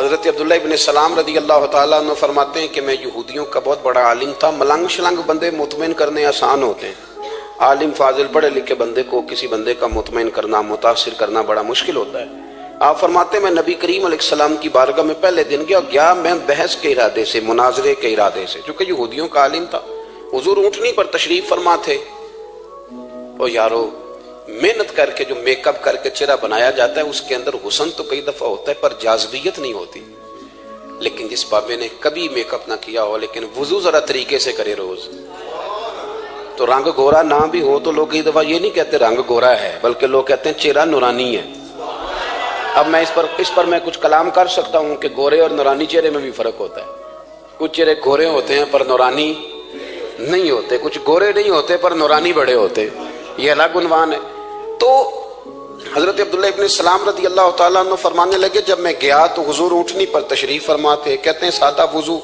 حضرت عبداللہ ابن سلام رضی اللہ تعالیٰ عنہ فرماتے ہیں کہ میں یہودیوں کا بہت بڑا عالم تھا. ملنگ شلنگ بندے مطمئن کرنے آسان ہوتے ہیں، عالم فاضل پڑھے لکھے بندے کو کسی بندے کا مطمئن کرنا، متاثر کرنا بڑا مشکل ہوتا ہے. آپ فرماتے ہیں میں نبی کریم علیہ السلام کی بارگاہ میں پہلے دن گیا میں بحث کے ارادے سے، مناظرے کے ارادے سے، چونکہ یہودیوں کا عالم تھا. حضور اونٹنی پر تشریف فرما تھے. اور یارو محنت کر کے جو میک اپ کر کے چہرہ بنایا جاتا ہے اس کے اندر حسن تو کئی دفعہ ہوتا ہے پر جاذبیت نہیں ہوتی. لیکن جس بابے نے کبھی میک اپ نہ کیا ہو لیکن وضو ذرا طریقے سے کرے روز، تو رنگ گورا نہ بھی ہو تو لوگ کئی دفعہ یہ نہیں کہتے رنگ گورا ہے، بلکہ لوگ کہتے ہیں چہرہ نورانی ہے. اب میں اس پر میں کچھ کلام کر سکتا ہوں کہ گورے اور نورانی چہرے میں بھی فرق ہوتا ہے. کچھ چہرے گورے ہوتے ہیں پر نورانی نہیں ہوتے، کچھ گورے نہیں ہوتے پر نورانی بڑے ہوتے، یہ الگ عنوان ہے. تو حضرت عبداللہ ابن سلام رضی اللہ تعالیٰ عنہ فرمانے لگے جب میں گیا تو حضور اونٹنی پر تشریف فرما تھے. کہتے ہیں سادہ وضو،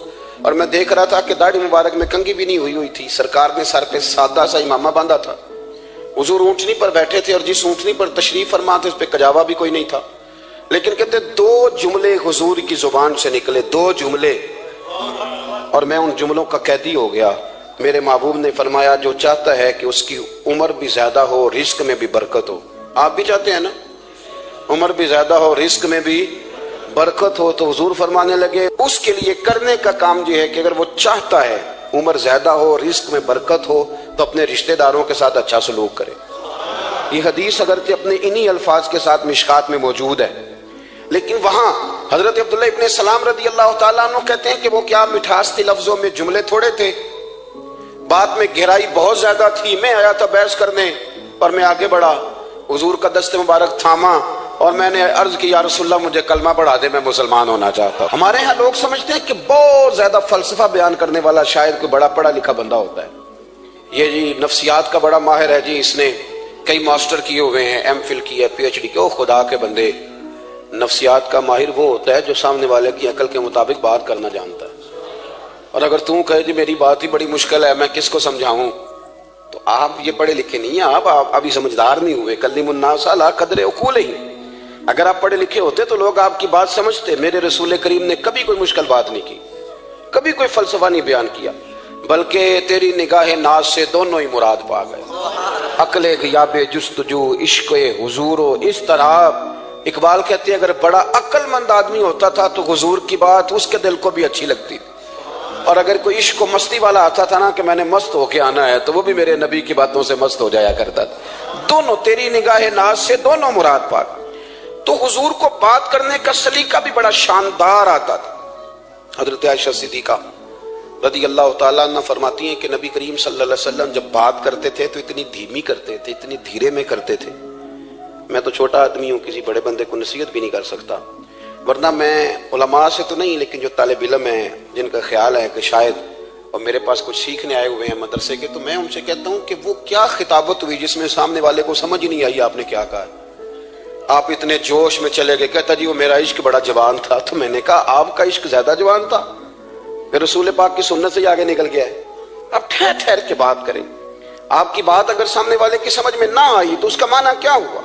اور میں دیکھ رہا تھا کہ داڑھی مبارک میں کنگھی بھی نہیں ہوئی تھی. سرکار نے سر پہ سادہ سا امامہ باندھا تھا. حضور اونٹنی پر بیٹھے تھے اور جس اونٹنی پر تشریف فرما تھے اس پہ کجاوا بھی کوئی نہیں تھا. لیکن کہتے دو جملے حضور کی زبان سے نکلے، دو جملے، اور میں ان جملوں کا قیدی ہو گیا. میرے محبوب نے فرمایا جو چاہتا ہے کہ اس کی عمر بھی زیادہ ہو، رزق میں بھی برکت ہو. آپ بھی چاہتے ہیں نا عمر بھی زیادہ ہو، رزق میں بھی برکت ہو، تو حضور فرمانے لگے اس کے لیے کرنے کا کام یہ ہے کہ اگر وہ چاہتا ہے عمر زیادہ ہو، رزق میں برکت ہو، تو اپنے رشتہ داروں کے ساتھ اچھا سلوک کرے. یہ حدیث اگرچہ اپنے انہی الفاظ کے ساتھ مشکات میں موجود ہے، لیکن وہاں حضرت عبداللہ ابن سلام رضی اللہ تعالیٰ عنہ کہتے ہیں کہ وہ کیا مٹھاس تھی لفظوں میں، جملے تھوڑے تھے، بات میں گہرائی بہت زیادہ تھی. میں آیا تھا بحث کرنے اور میں آگے بڑھا، حضور کا دست مبارک تھاما اور میں نے عرض کی یا رسول اللہ مجھے کلمہ پڑھا دے، میں مسلمان ہونا چاہتا ہوں. ہمارے ہاں لوگ سمجھتے ہیں کہ بہت زیادہ فلسفہ بیان کرنے والا شاید کوئی بڑا پڑھا لکھا بندہ ہوتا ہے. یہ جی نفسیات کا بڑا ماہر ہے جی، اس نے کئی ماسٹر کیے ہوئے ہیں، ایم فل کی ہے، پی ایچ ڈی کی. او خدا کے بندے، نفسیات کا ماہر وہ ہوتا ہے جو سامنے والے کی عقل کے مطابق بات کرنا جانتا ہے. اور اگر تم کہے جی میری بات ہی بڑی مشکل ہے میں کس کو سمجھاؤں، تو آپ یہ پڑھے لکھے نہیں ہیں، آپ ابھی سمجھدار نہیں ہوئے. کلم الناس علی قدر عقولہم. اگر آپ پڑھے لکھے ہوتے تو لوگ آپ کی بات سمجھتے. میرے رسول کریم نے کبھی کوئی مشکل بات نہیں کی، کبھی کوئی فلسفہ نہیں بیان کیا، بلکہ تیری نگاہ ناز سے دونوں ہی مراد پا گئے. عقل غیاب جستجو، عشق حضور و اضطراب. اقبال کہتے ہیں اگر بڑا عقل مند آدمی ہوتا تھا تو حضور کی بات اس کے دل کو بھی اچھی لگتی تھی، اور اگر کوئی عشق و مستی والا آتا تھا نا کہ میں نے مست ہو کے آنا ہے تو وہ بھی میرے نبی کی باتوں سے مست ہو جایا کرتا تھا. دونوں تیری نگاہ ناز سے دونوں مراد پا گئے. تو حضور کو بات کرنے کا سلیقہ بھی بڑا شاندار آتا تھا. حضرت عائشہ صدیقہ رضی اللہ تعالیٰ عنہ فرماتی ہیں کہ نبی کریم صلی اللہ علیہ وسلم جب بات کرتے تھے تو اتنی دھیمی کرتے تھے، اتنی دھیرے میں کرتے تھے. میں تو چھوٹا آدمی ہوں، کسی بڑے بندے کو نصیحت بھی نہیں کر سکتا، ورنہ میں علماء سے تو نہیں لیکن جو طالب علم ہیں جن کا خیال ہے کہ شاید اور میرے پاس کچھ سیکھنے آئے ہوئے ہیں مدرسے کے، تو میں ان سے کہتا ہوں کہ وہ کیا خطابت ہوئی جس میں سامنے والے کو سمجھ ہی نہیں آئی آپ نے کیا کہا. آپ اتنے جوش میں چلے گئے، کہتا جی وہ میرا عشق بڑا جوان تھا. تو میں نے کہا آپ کا عشق زیادہ جوان تھا، پھر رسول پاک کی سنت سے آگے نکل گیا ہے. اب ٹھہر ٹھہر کے بات کریں. آپ کی بات اگر سامنے والے کی سمجھ میں نہ آئی تو اس کا معنی کیا ہوا.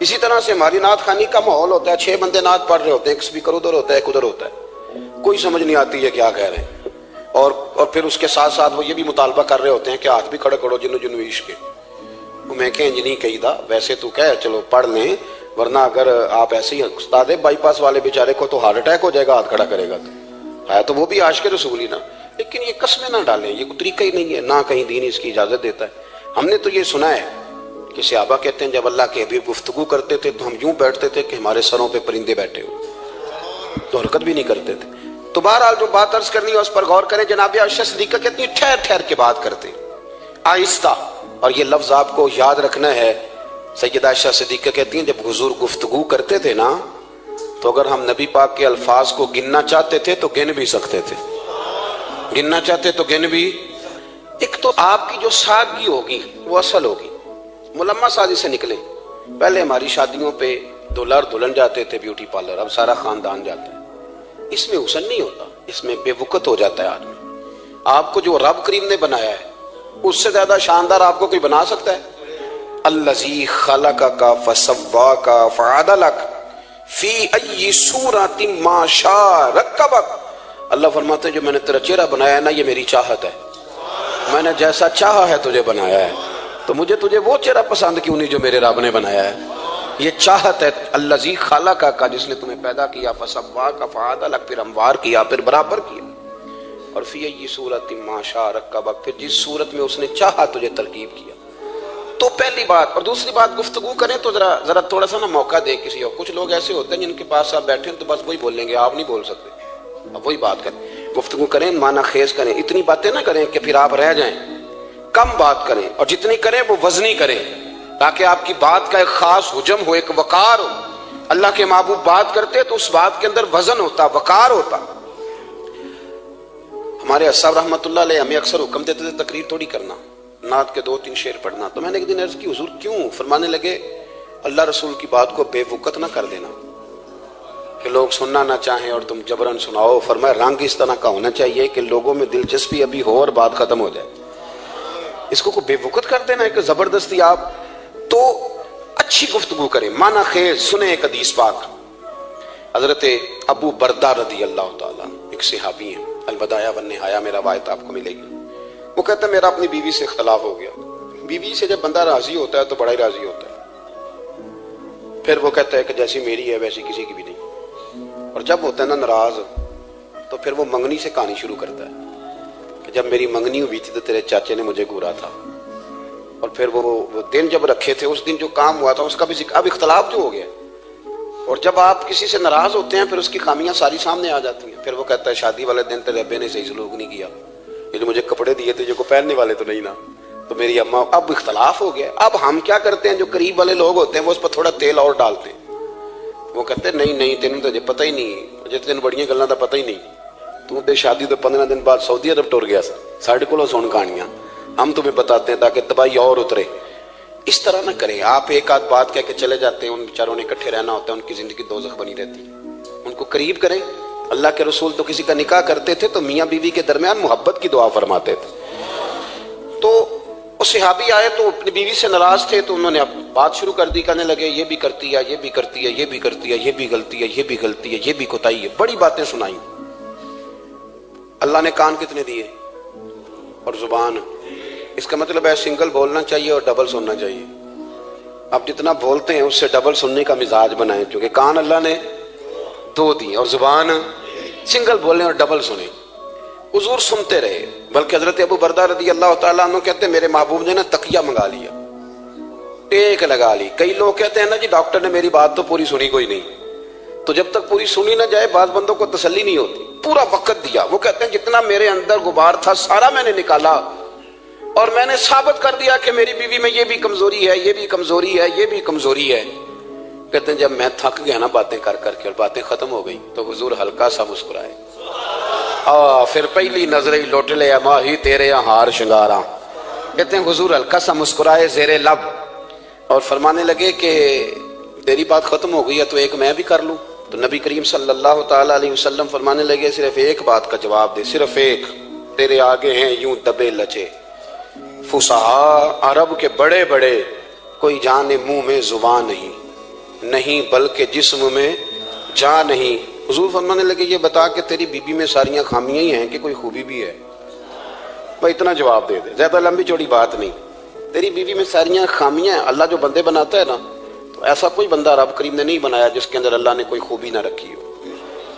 اسی طرح سے ہماری نعت خوانی کا ماحول ہوتا ہے، 6 بندے نعت پڑھ رہے ہوتے ہیں، ایک اسپیکر ادھر ہوتا ہے ایک ادھر ہوتا ہے، کوئی سمجھ نہیں آتی ہے کیا کہہ رہے ہیں. اور پھر اس کے ساتھ ساتھ وہ یہ بھی مطالبہ کر رہے ہوتے ہیں کہ ہاتھ بھی کھڑے کرو جنو جنو عشق. میں کہ انج نہیں کہی دا، ویسے تو کہہ چلو پڑھ لیں، ورنہ اگر آپ ایسے ہی استاد بائی پاس والے بیچارے کو تو ہارٹ اٹیک ہو جائے گا ہاتھ کھڑا کرے گا. تو وہ بھی عاشق رسول ہی نا، لیکن یہ قسمیں نہ ڈالیں، یہ کوئی طریقہ ہی نہیں ہے، نہ کہیں دین اس کی اجازت دیتا ہے. ہم نے تو یہ سنا ہے کہ صحابہ کہتے ہیں جب اللہ کے حبیب گفتگو کرتے تھے تو ہم یوں بیٹھتے تھے کہ ہمارے سروں پہ پرندے بیٹھے ہو، تو حرکت بھی نہیں کرتے تھے. تو بہرحال جو بات عرض کرنی ہے اس پر غور کریں. جناب عائشہ صدیقہ کہتی ہیں ٹھہر ٹھہر کے بات کرتے آہستہ، اور یہ لفظ آپ کو یاد رکھنا ہے. سیدہ عائشہ صدیقہ کہتی ہیں جب حضور گفتگو کرتے تھے نا تو اگر ہم نبی پاک کے الفاظ کو گننا چاہتے تھے تو گن بھی سکتے تھے، گننا چاہتے تو گن بھی. ایک تو آپ کی جو سادگی ہوگی وہ اصل ہوگی، ملمہ سازی سے نکلے. پہلے ہماری شادیوں پہ دلہا اور دلہن جاتے تھے بیوٹی پارلر، اب سارا خاندان جاتا ہے. اس میں حسن نہیں ہوتا، اس میں بے وقت ہو جاتا ہے آدمی. آپ کو جو رب کریم نے بنایا ہے اس سے زیادہ شاندار آپ کو کوئی بنا سکتا ہے؟ الذی خلقک فسواک فعدلک فی ای صورت ما شاء رکبک، اللہ فرماتے ہیں جو میں نے تیرا چہرہ بنایا ہے نا یہ میری چاہت ہے، میں نے جیسا چاہا ہے تجھے بنایا ہے، تو مجھے تجھے وہ چہرہ پسند کیوں نہیں جو میرے رب نے بنایا ہے؟ یہ چاہت ہے الذی خلقک کا جس نے تمہیں پیدا کیا، فسواک فعدلک پھر ہموار کیا پھر برابر کیا، اور فی ای صورت ما شاء رکبک پھر جس صورت میں اس نے چاہا تجھے ترکیب کیا۔ تو پہلی بات، اور دوسری بات گفتگو کریں تو ذرا تھوڑا سا نا موقع دے کسی اور، کچھ لوگ ایسے ہوتے ہیں جن کے پاس آپ بیٹھے ہیں تو بس وہی بولیں گے، آپ نہیں بول سکتے، اب وہی بات کریں، گفتگو کریں، معنی خیز کریں، اتنی باتیں نہ کریں کہ پھر آپ رہ جائیں، کم بات کریں، اور جتنی کریں وہ وزنی کریں تاکہ آپ کی بات کا ایک خاص حجم ہو، ایک وقار ہو۔ اللہ کے محبوب بات کرتے تو اس بات کے اندر وزن ہوتا، وقار ہوتا۔ ہمارے اصحاب رحمۃ اللہ علیہ ہمیں اکثر حکم دیتے تھے تقریر تھوڑی کرنا، نعت کے 2-3 شعر پڑھنا، تو میں نے ایک دن عرض کی حضور کیوں؟ فرمانے لگے اللہ رسول کی بات کو بے وقت نہ کر دینا کہ لوگ سننا نہ چاہیں اور تم جبرن سناؤ، فرمایا رنگ اس طرح کا ہونا چاہیے کہ لوگوں میں دلچسپی ابھی ہو اور بات ختم ہو جائے، اس کو بے وقت کر دینا ہے کہ زبردستی آپ تو اچھی گفتگو کریں، معنی خیز سنیں۔ ایک حدیث پاک حضرت ابو بردہ رضی اللہ تعالیٰ ایک صحابی ہیں، البدایہ والنہایہ میں روایت آپ کو ملے گی، وہ کہتا ہے میرا اپنی بیوی سے اختلاف ہو گیا۔ بیوی سے جب بندہ راضی ہوتا ہے تو بڑا ہی راضی ہوتا ہے، پھر وہ کہتا ہے کہ جیسی میری ہے ویسی کسی کی بھی نہیں، اور جب ہوتا ہے نا ناراض تو پھر وہ منگنی سے کہانی شروع کرتا ہے کہ جب میری منگنی ہوئی تھی تو تیرے چاچے نے مجھے گھورا تھا، اور پھر وہ دن جب رکھے تھے اس دن جو کام ہوا تھا اس کا بھی ذکر، اب اختلاف جو ہو گیا، اور جب آپ کسی سے ناراض ہوتے ہیں پھر اس کی خامیاں ساری سامنے آ جاتی ہیں، پھر وہ کہتا ہے شادی والے دن تیرے ابے نے صحیح سلوک نہیں کیا، یہ جو مجھے کپڑے دیے تھے جو کو پہننے والے تو نہیں نا، تو میری اماں، اب اختلاف ہو گیا۔ اب ہم کیا کرتے ہیں، جو قریب والے لوگ ہوتے ہیں وہ اس پر تھوڑا تیل اور ڈالتے ہیں، وہ کہتے ہیں نہیں تینوں تو پتہ ہی نہیں، مجھے تین بڑیاں گلاں دا پتہ ہی نہیں، تو تے شادی تو 15 دن بعد سعودی عرب ٹر گیا سا، ساڈے کولوں سن کہانیاں، ہم تمہیں بتاتے ہیں تاکہ تباہی اور اترے۔ اس طرح نہ کریں، آپ ایک آدھ بات کہہ کے چلے جاتے ہیں، ان بیچاروں نے اکٹھے رہنا ہوتا ہے، ان کی زندگی دوزخ بنی رہتی ہے، ان کو قریب کریں۔ اللہ کے رسول تو کسی کا نکاح کرتے تھے تو میاں بیوی کے درمیان محبت کی دعا فرماتے تھے، تو وہ صحابی آئے تو اپنی بیوی سے ناراض تھے تو انہوں نے بات شروع کر دی، کہنے لگے یہ بھی کرتی ہے، یہ بھی کرتی ہے، یہ بھی کرتی ہے، یہ بھی غلطی ہے، یہ بھی غلطی ہے، یہ بھی کوتاہی ہے، بڑی باتیں سنائیں۔ اللہ نے کان کتنے دیے اور زبان، اس کا مطلب ہے سنگل بولنا چاہیے اور ڈبل سننا چاہیے۔ آپ جتنا بولتے ہیں اس سے ڈبل سننے کا مزاج بنائیں، کیونکہ کان اللہ نے 2 دیے اور زبان سنگل بولیں اور ڈبل سنیں۔ حضور سنتے رہے، بلکہ حضرت ابو بردہ رضی اللہ تعالیٰ عنہ کہتے ہیں میرے محبوب نے نا تکیہ منگا لیا، ٹیک لگا لی۔ کئی لوگ کہتے ہیں نا جی ڈاکٹر نے میری بات تو پوری سنی کوئی نہیں، تو جب تک پوری سنی نہ جائے بعض بندوں کو تسلی نہیں ہوتی، پورا وقت دیا۔ وہ کہتے ہیں جتنا میرے اندر غبار تھا سارا میں نے نکالا اور میں نے ثابت کر دیا کہ میری بیوی میں یہ بھی کمزوری ہے، یہ بھی کمزوری ہے، یہ بھی کمزوری ہے۔ کہتے ہیں جب میں تھک گیا نا باتیں کر کر کے اور باتیں ختم ہو گئی تو حضور ہلکا سا مسکرائے، پھر پہلی نظر ہی لوٹ لے ماہی تیرے ہار شنگاراں۔ کہتے ہیں حضور ہلکا سا مسکرائے زیر لب اور فرمانے لگے کہ تیری بات ختم ہو گئی ہے تو ایک میں بھی کر لوں؟ تو نبی کریم صلی اللہ تعالیٰ علیہ وسلم فرمانے لگے صرف ایک بات کا جواب دے، صرف ایک، تیرے آگے ہیں یوں دبے لچے فصحا عرب کے بڑے بڑے، کوئی جانے منہ میں زبان نہیں بلکہ جسم میں جان نہیں۔ حضور فرمانے لگے یہ بتا کہ تیری بیوی میں ساریاں خامیاں ہی ہیں کہ کوئی خوبی بھی ہے؟ بھائی اتنا جواب دے دے، زیادہ لمبی چوڑی بات نہیں، تیری بیوی میں ساریاں خامیاں ہیں۔ اللہ جو بندے بناتا ہے نا تو ایسا کوئی بندہ رب کریم نے نہیں بنایا جس کے اندر اللہ نے کوئی خوبی نہ رکھی ہو۔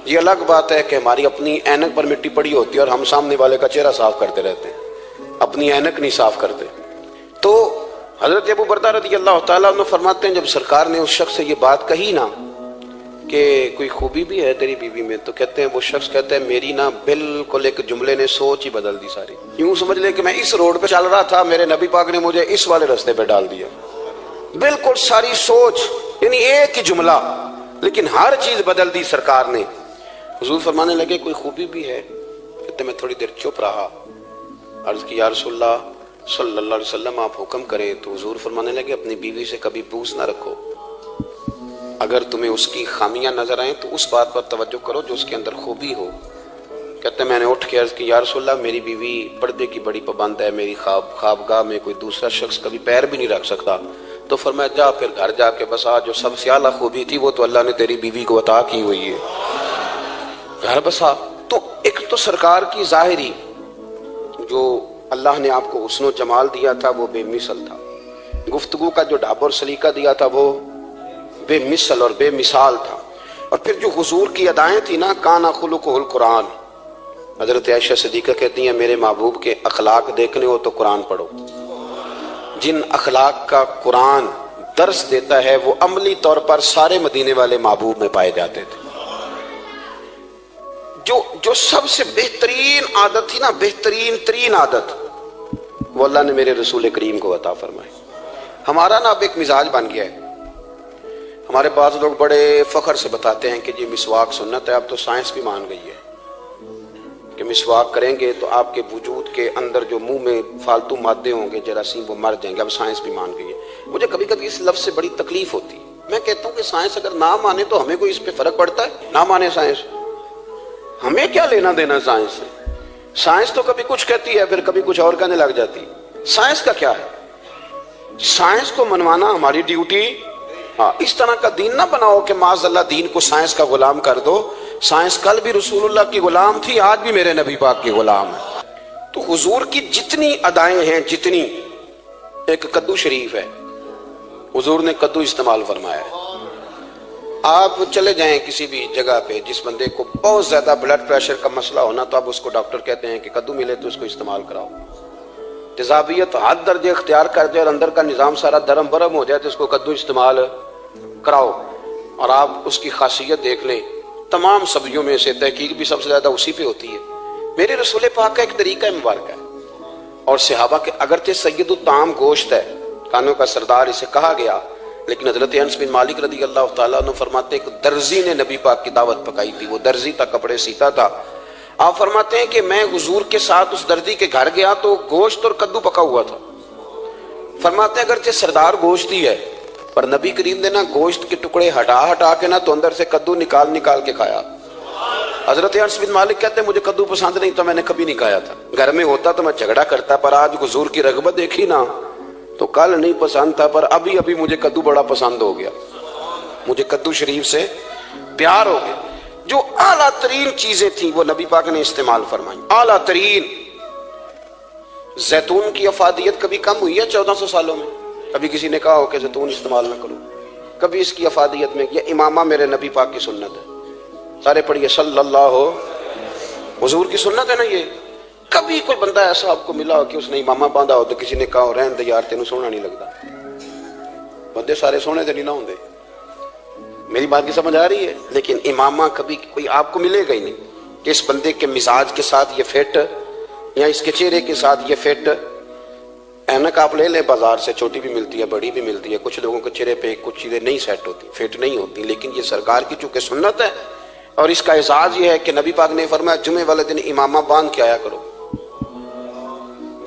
یہ الگ بات ہے کہ ہماری اپنی اینک پر مٹی پڑی ہوتی ہے اور ہم سامنے والے کا چہرہ صاف کرتے رہتے ہیں، اپنی اینک نہیں صاف کرتے۔ تو حضرت ابو بردہ رضی اللہ تعالیٰ عنہ فرماتے ہیں جب سرکار نے اس شخص سے یہ بات کہی نا کہ کوئی خوبی بھی ہے تیری بیوی میں، تو کہتے ہیں وہ شخص کہتا ہے میری نا بالکل ایک جملے نے سوچ ہی بدل دی ساری، یوں سمجھ لے کہ میں اس روڈ پہ چل رہا تھا، میرے نبی پاک نے مجھے اس والے راستے پہ ڈال دیا، بالکل ساری سوچ، یعنی ایک ہی جملہ لیکن ہر چیز بدل دی سرکار نے۔ حضور فرمانے لگے کوئی خوبی بھی ہے؟ کہتے میں تھوڑی دیر چپ رہا، عرض کی یا رسول اللہ صلی اللہ علیہ وسلم آپ حکم کریں۔ تو حضور فرمانے لگے اپنی بیوی سے کبھی بغض نہ رکھو، اگر تمہیں اس کی خامیاں نظر آئیں تو اس بات پر توجہ کرو جو اس کے اندر خوبی ہو۔ کہتے ہیں میں نے اٹھ کے عرض کی یا رسول اللہ میری بیوی پردے کی بڑی پابند ہے، میری خوابگاہ میں کوئی دوسرا شخص کبھی پیر بھی نہیں رکھ سکتا۔ تو تو فرمایا جا پھر گھر جا کے بسا، جو سب سے اعلیٰ خوبی تھی وہ تو اللہ نے تیری بیوی کو عطا کی ہوئی ہے، گھر بسا۔ تو ایک تو سرکار کی ظاہری جو اللہ نے آپ کو حسن و جمال دیا تھا وہ بے مثل تھا، گفتگو کا جو ڈھاب اور سلیقہ دیا تھا وہ بے مثل اور بے مثال تھا، اور پھر جو حضور کی ادائیں تھی نا، کانا خلقہ القرآن۔ حضرت عائشہ صدیقہ کہتی ہیں میرے محبوب کے اخلاق دیکھنے ہو تو قرآن پڑھو، جن اخلاق کا قرآن درس دیتا ہے وہ عملی طور پر سارے مدینے والے محبوب میں پائے جاتے تھے۔ جو سب سے بہترین عادت تھی نا، بہترین ترین عادت، وہ اللہ نے میرے رسول کریم کو عطا فرمائی۔ ہمارا نا اب ایک مزاج بن گیا ہے، ہمارے بعض لوگ بڑے فخر سے بتاتے ہیں کہ جی مسواک سنت ہے، اب تو سائنس بھی مان گئی ہے کہ مسواک کریں گے تو آپ کے وجود کے اندر جو منہ میں فالتو مادے ہوں گے جراثیم وہ مر جائیں گے، اب سائنس بھی مان گئی ہے۔ مجھے کبھی کبھی اس لفظ سے بڑی تکلیف ہوتی ہے، میں کہتا ہوں کہ سائنس اگر نہ مانے تو ہمیں کوئی اس پہ فرق پڑتا ہے؟ نہ مانے سائنس، ہمیں کیا لینا دینا سائنس سے؟ سائنس تو کبھی کچھ کہتی ہے پھر کبھی کچھ اور کہنے لگ جاتی ہے، سائنس کا کیا ہے؟ سائنس کو منوانا ہماری ڈیوٹی۔ ہاں، اس طرح کا دین نہ بناؤ کہ معاذ اللہ دین کو سائنس کا غلام کر دو۔ سائنس کل بھی رسول اللہ کی غلام تھی، آج بھی میرے نبی پاک کی غلام ہے۔ تو حضور کی جتنی ادائیں ہیں، جتنی، ایک کدو شریف ہے، حضور نے کدو استعمال فرمایا ہے۔ آپ چلے جائیں کسی بھی جگہ پہ، جس بندے کو بہت زیادہ بلڈ پریشر کا مسئلہ ہونا تو اب اس کو ڈاکٹر کہتے ہیں کہ کدو ملے تو اس کو استعمال کراؤ۔ تیزابیت حد درجے اختیار کر جائے اور اندر کا نظام سارا درم برم ہو جائے تو اس کو کدو استعمال کراؤ۔ اور آپ اس کی خاصیت دیکھ لیں، تمام سبزیوں میں سے تحقیق بھی سب سے زیادہ اسی پہ ہوتی ہے۔ میرے رسول پاک کا ایک طریقہ مبارک ہے، اور صحابہ کے اگرچہ سید الطعام گوشت ہے، کانوں کا سردار اسے کہا گیا، لیکن حضرت انس بن مالک رضی اللہ تعالیٰ عنہ فرماتے ہیں کہ درزی نے نبی پاک کی دعوت پکائی تھی، وہ درزی تھا، کپڑے سیتا تھا۔ آپ فرماتے ہیں کہ میں حضور کے ساتھ اس درزی کے گھر گیا تو گوشت اور کدو پکا ہوا تھا۔ فرماتے ہیں اگرچہ سردار گوشت ہی ہے پر نبی کریم نے نا گوشت کے ٹکڑے ہٹا کے نا تو اندر سے کدو نکال کے کھایا۔ حضرت انس بن مالک کہتے ہیں مجھے کدو پسند نہیں تھا، میں نے کبھی نہیں کھایا تھا، گھر میں ہوتا تو میں جھگڑا کرتا، پر آج حضور کی رغبت دیکھی نا تو کل نہیں پسند تھا پر ابھی مجھے کدو بڑا پسند ہو گیا، مجھے کدو شریف سے پیار ہو گیا۔ جو اعلیٰ ترین چیزیں تھیں وہ نبی پاک نے استعمال فرمائی، اعلیٰ ترین۔ زیتون کی افادیت کبھی کم ہوئی ہے 1400 سالوں میں؟ کبھی کسی نے کہا ہو کہ زیتون استعمال نہ کرو؟ کبھی اس کی افادیت میں؟ یہ امامہ میرے نبی پاک کی سنت ہے، سارے پڑھیے صلی اللہ، حضور کی سنت ہے نا یہ۔ کبھی کوئی بندہ ایسا آپ کو ملا ہو کہ اس نے امامہ باندھا ہو تو کسی نے کہا ہو رہن دے یار تینوں سونا نہیں لگتا؟ بندے سارے سونے تو نہیں نہ ہوندے، میری بات کی سمجھ آ رہی ہے؟ لیکن امامہ کبھی کوئی آپ کو ملے گا ہی نہیں کہ اس بندے کے مزاج کے ساتھ یہ فٹ یا اس کے چہرے کے ساتھ یہ فٹ۔ اینک آپ لے لیں بازار سے، چھوٹی بھی ملتی ہے بڑی بھی ملتی ہے، کچھ لوگوں کے چہرے پہ کچھ چیزیں نہیں سیٹ ہوتی، فٹ نہیں ہوتی، لیکن یہ سرکار کی چونکہ سنت ہے اور اس کا اعزاز یہ ہے کہ نبی پاک نے فرمایا جمعے والے دن امامہ باندھ کے آیا کرو،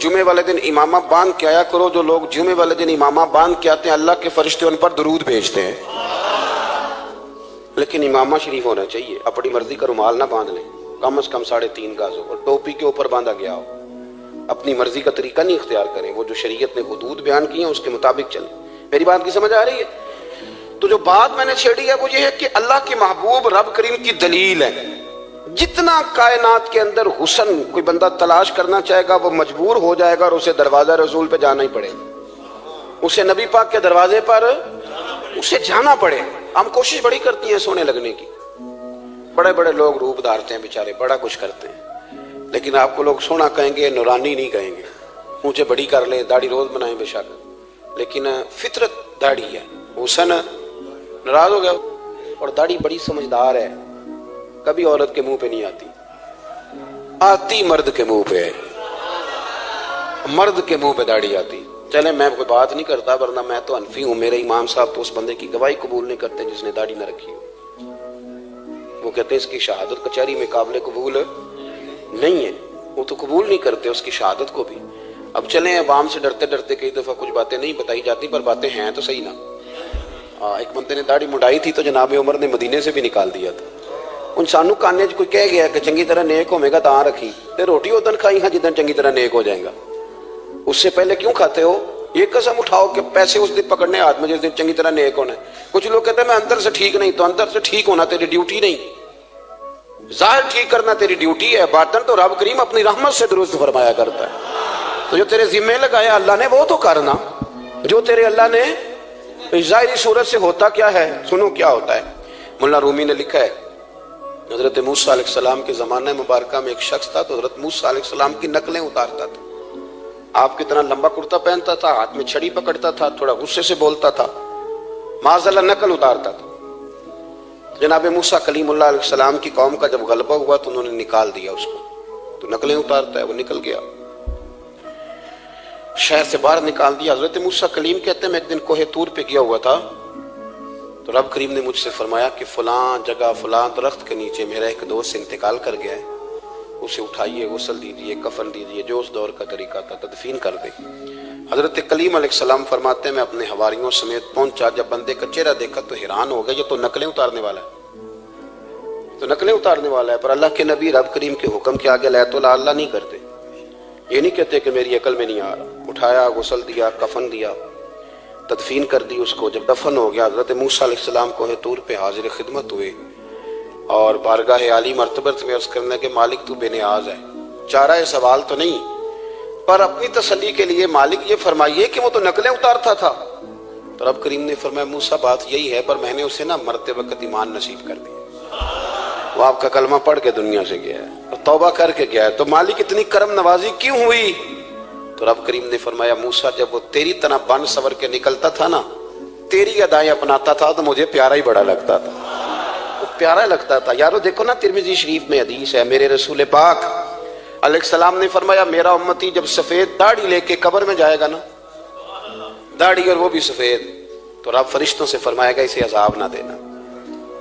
جمعے والے دن امامہ باندھ کے آیا کرو۔ جو لوگ جمعے والے دن امامہ باندھ کے آتے ہیں اللہ کے فرشتے ان پر درود بھیجتے ہیں۔ لیکن امامہ شریف ہونا چاہیے، اپنی مرضی کا رومال نہ باندھ لیں، کم از کم 3.5 گز ہو اور ٹوپی کے اوپر باندھا گیا ہو۔ اپنی مرضی کا طریقہ نہیں اختیار کریں، وہ جو شریعت نے حدود بیان کی ہیں اس کے مطابق چلیں۔ میری بات کی سمجھ آ رہی ہے؟ تو جو بات میں نے چھیڑی ہے وہ یہ ہے کہ اللہ کے محبوب رب کریم کی دلیل ہے۔ جتنا کائنات کے اندر حسن کوئی بندہ تلاش کرنا چاہے گا وہ مجبور ہو جائے گا اور اسے دروازہ رسول پہ جانا ہی پڑے گا، اسے نبی پاک کے دروازے پر اسے جانا پڑے۔ ہم کوشش بڑی کرتی ہیں سونے لگنے کی، بڑے بڑے لوگ روپ دھارتے ہیں بیچارے، بڑا کچھ کرتے ہیں، لیکن آپ کو لوگ سونا کہیں گے، نورانی نہیں کہیں گے۔ مجھے بڑی کر لیں، داڑھی روز بنائیں بے شک، لیکن فطرت داڑھی ہے، حسن ناراض ہو گیا۔ اور داڑھی بڑی سمجھدار ہے، کبھی عورت کے منہ پہ نہیں آتی، آتی مرد کے منہ پہ ہے، مرد کے منہ پہ داڑھی آتی۔ چلے میں کوئی بات نہیں کرتا ورنہ میں تو حنفی ہوں، میرے امام صاحب تو اس بندے کی گواہی قبول نہیں کرتے جس نے داڑھی نہ رکھی ہو، وہ کہتے ہیں اس کی شہادت کچہری میں قابل قبول نہیں ہے، وہ تو قبول نہیں کرتے اس کی شہادت کو بھی۔ اب چلیں عوام سے ڈرتے ڈرتے کئی دفعہ کچھ باتیں نہیں بتائی جاتی پر باتیں ہیں تو صحیح نا۔ ایک بندے نے داڑھی مڈائی تھی تو جناب عمر نے مدینے سے بھی نکال دیا تھا۔ ان سانو کانے کوئی کہہ گیا کہ چنگی طرح نیک ہوے گا تاں رکھی تے روٹی ادن کھائی ہاں جدن چنگی طرح نیک ہو جائے گا، اس سے پہلے کیوں کھاتے ہو؟ یہ قسم اٹھاؤ کہ پیسے اس دن پکڑنے ہاتھ میں جس دن چنگی طرح نیک ہونا ہے. کچھ لوگ کہتے ہیں میں اندر سے ٹھیک نہیں. تو اندر سے ٹھیک ہونا تیری ڈیوٹی نہیں, ظاہر ٹھیک کرنا تیری ڈیوٹی ہے, باطن تو رب کریم اپنی رحمت سے درست فرمایا کرتا ہے. تو جو تیرے ذمہ لگایا اللہ نے وہ تو کرنا, جو تیرے اللہ نے. ظاہری صورت سے ہوتا کیا ہے, سنو کیا ہوتا ہے. مولانا رومی نے لکھا ہے حضرت موسیٰ علیہ السلام کے زمانہ مبارکہ میں ایک شخص تھا, تو حضرت موسیٰ علیہ السلام کی نقلیں اتارتا تھا. آپ کتنا لمبا کرتا پہنتا تھا, ہاتھ میں چھڑی پکڑتا تھا, تھوڑا غصے سے بولتا تھا, معاذ اللہ نقل اتارتا تھا. جناب موسیٰ کلیم اللہ علیہ السلام کی قوم کا جب غلبہ ہوا تو انہوں نے نکال دیا اس کو, تو نقلیں اتارتا ہے, وہ نکل گیا, شہر سے باہر نکال دیا. حضرت موسیٰ کلیم کہتے ہیں میں ایک دن کوہ طور پہ گیا ہوا تھا, تو رب کریم نے مجھ سے فرمایا کہ فلاں جگہ فلاں درخت کے نیچے میرا ایک دوست انتقال کر گیا ہے, اسے اٹھائیے, غسل دیجیے, کفن دیجیے, جو اس دور کا طریقہ تھا, تدفین کر دے. حضرت کلیم علیہ السلام فرماتے ہیں میں اپنے حواریوں سمیت پہنچا, جب بندے کا چہرہ دیکھا تو حیران ہو گیا, یہ تو نقلیں اتارنے والا ہے, تو نقلیں اتارنے والا ہے. پر اللہ کے نبی رب کریم کے حکم کے آگے لا تو اللہ نہیں کرتے, یہ نہیں کہتے کہ میری عقل میں نہیں آ رہا. اٹھایا, غسل دیا, کفن دیا, تدفین کر دی اس کو. جب دفن ہو گیا حضرت موسیٰ علیہ السلام کوہ طور پہ حاضر خدمت ہوئے اور بارگاہ عالی مرتبت میں عرض کرنے کے مالک تو بے نیاز ہے, چارہ سوال تو نہیں, پر اپنی تسلی کے لیے مالک یہ فرمائیے کہ وہ تو نقلیں اتارتا تھا. تو رب کریم نے فرمایا موسیٰ بات یہی ہے, پر میں نے اسے نا مرتے وقت ایمان نصیب کر دیا, وہ آپ کا کلمہ پڑھ کے دنیا سے گیا ہے اور توبہ کر کے گیا ہے, تو مالک اتنی کرم نوازی کیوں ہوئی؟ تو رب کریم نے فرمایا موسیٰ جب وہ تیری طرح بن سور کے نکلتا تھا نا, تیری ادائیں اپناتا تھا, تو مجھے پیارا ہی بڑا لگتا تھا, وہ پیارا لگتا تھا. یارو دیکھو نا ترمذی شریف میں حدیث ہے, میرے رسول پاک علیہ السلام نے فرمایا میرا امتی جب سفید داڑھی لے کے قبر میں جائے گا نا, داڑھی اور وہ بھی سفید, تو رب فرشتوں سے فرمائے گا اسے عذاب نہ دینا,